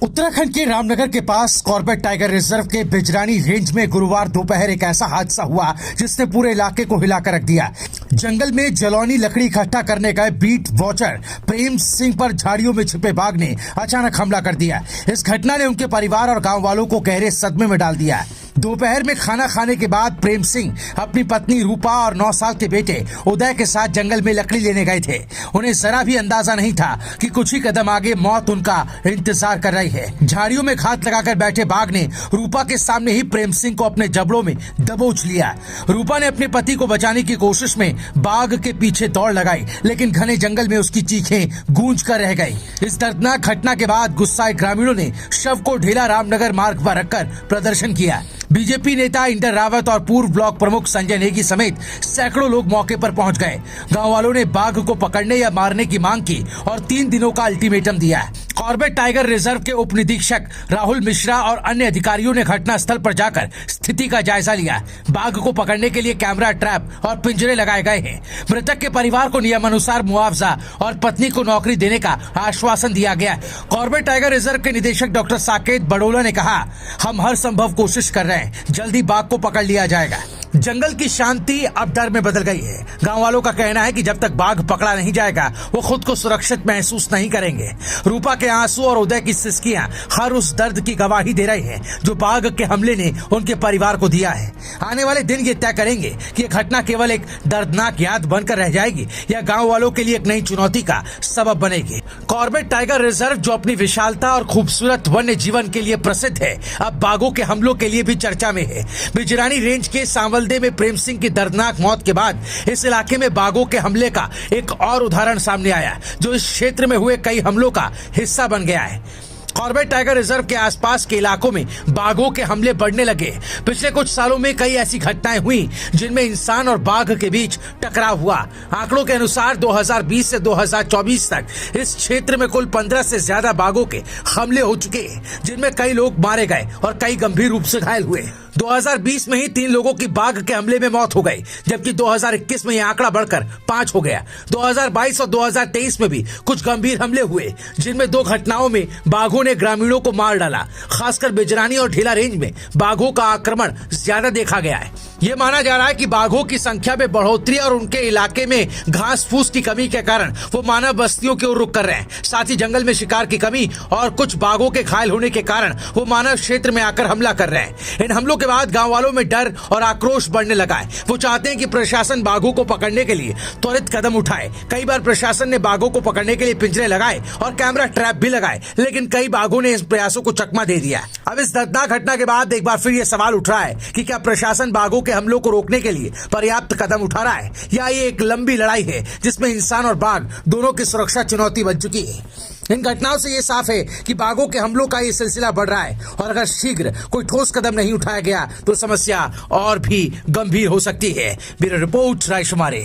उत्तराखंड के रामनगर के पास Corbett tiger reserve के बिजरानी रेंज में गुरुवार दोपहर एक ऐसा हादसा हुआ जिसने पूरे इलाके को हिलाकर रख दिया। जंगल में जलौनी लकड़ी इकट्ठा करने गए बीट वॉचर प्रेम सिंह पर झाड़ियों में छिपे बाघ ने अचानक हमला कर दिया। इस घटना ने उनके परिवार और गांव वालों को गहरे सदमे में डाल दिया। दोपहर में खाना खाने के बाद प्रेम सिंह अपनी पत्नी रूपा और 9 साल के बेटे उदय के साथ जंगल में लकड़ी लेने गए थे। उन्हें जरा भी अंदाजा नहीं था कि कुछ ही कदम आगे मौत उनका इंतजार कर रही है। झाड़ियों में घात लगाकर बैठे बाघ ने रूपा के सामने ही प्रेम सिंह को अपने जबड़ों में दबोच लिया। रूपा ने अपने पति को बचाने की कोशिश में बाघ के पीछे दौड़ लगाई, लेकिन घने जंगल में उसकी चीखें गूंज कर रह गई। इस दर्दनाक घटना के बाद गुस्साए ग्रामीणों ने शव को ढेला रामनगर मार्ग पर रखकर प्रदर्शन किया। बीजेपी नेता इंदर रावत और पूर्व ब्लॉक प्रमुख संजय नेगी समेत सैकड़ों लोग मौके पर पहुंच गए। गांव वालों ने बाघ को पकड़ने या मारने की मांग की और 3 दिनों का अल्टीमेटम दिया है। कॉर्बेट टाइगर रिजर्व के उप निरीक्षक राहुल मिश्रा और अन्य अधिकारियों ने घटनास्थल पर जाकर स्थिति का जायजा लिया। बाघ को पकड़ने के लिए कैमरा ट्रैप और पिंजरे लगाए गए हैं। मृतक के परिवार को नियमानुसार मुआवजा और पत्नी को नौकरी देने का आश्वासन दिया गया। कॉर्बेट टाइगर रिजर्व के निदेशक डॉक्टर साकेत बड़ोला ने कहा, हम हर संभव कोशिश कर रहे हैं, जल्दी बाघ को पकड़ लिया जाएगा। जंगल की शांति अब डर में बदल गई है। गांव वालों का कहना है कि जब तक बाघ पकड़ा नहीं जाएगा वो खुद को सुरक्षित महसूस नहीं करेंगे। रूपा के आंसू और उदय की सिसकियां हर उस दर्द की गवाही दे रही हैं जो बाघ के हमले ने उनके परिवार को दिया है। आने वाले दिन ये तय करेंगे कि ये घटना केवल एक दर्दनाक याद बनकर रह जाएगी या गाँव वालों के लिए एक नई चुनौती का सबब बनेगी। कॉर्बेट टाइगर रिजर्व जो अपनी विशालता और खूबसूरत वन्य जीवन के लिए प्रसिद्ध है, अब बाघों के हमलों के लिए भी चर्चा में है। बिजरानी रेंज के सांवलदे में प्रेम सिंह की दर्दनाक मौत के बाद इस इलाके में बाघों के हमले का एक और उदाहरण सामने आया, जो इस क्षेत्र में हुए कई हमलों का हिस्सा बन गया है। कॉर्बेट टाइगर रिजर्व के आसपास के इलाकों में बाघों के हमले बढ़ने लगे। पिछले कुछ सालों में कई ऐसी घटनाएं हुई जिनमें इंसान और बाघ के बीच टकराव हुआ। आंकड़ों के अनुसार 2020 से 2024 तक इस क्षेत्र में कुल 15 से ज्यादा बाघों के हमले हो चुके हैं, जिनमें कई लोग मारे गए और कई गंभीर रूप से घायल हुए। 2020 में ही 3 लोगों की बाघ के हमले में मौत हो गई, जबकि 2021 में यह आंकड़ा बढ़कर 5 हो गया। 2022 और 2023 में भी कुछ गंभीर हमले हुए, जिनमें 2 घटनाओं में बाघों ने ग्रामीणों को मार डाला। खासकर बिजरानी और ढेला रेंज में बाघों का आक्रमण ज्यादा देखा गया है। ये माना जा रहा है कि बाघों की संख्या में बढ़ोतरी और उनके इलाके में घास फूस की कमी के कारण वो मानव बस्तियों की ओर रुख कर रहे हैं। साथ ही जंगल में शिकार की कमी और कुछ बाघों के घायल होने के कारण वो मानव क्षेत्र में आकर हमला कर रहे हैं। इन हमलों के बाद गांव वालों में डर और आक्रोश बढ़ने लगा है। वो चाहते हैं कि प्रशासन बाघों को पकड़ने के लिए त्वरित कदम उठाए। कई बार प्रशासन ने बाघों को पकड़ने के लिए पिंजरे लगाए और कैमरा ट्रैप भी लगाए, लेकिन कई बाघों ने इस प्रयासों को चकमा दे दिया। अब इस दर्दनाक घटना के बाद एक बार फिर ये सवाल उठ रहा है कि क्या प्रशासन बाघों के हमलों को रोकने के लिए पर्याप्त कदम उठा रहा है, या ये एक लंबी लड़ाई है जिसमें इंसान और बाघ दोनों की सुरक्षा चुनौती बन चुकी है। इन घटनाओं से ये साफ है कि बाघों के हमलों का ये सिलसिला बढ़ रहा है और अगर शीघ्र कोई ठोस कदम नहीं उठाया गया तो समस्या और भी गंभीर हो सकती है। Bureau report, रायशुमारी।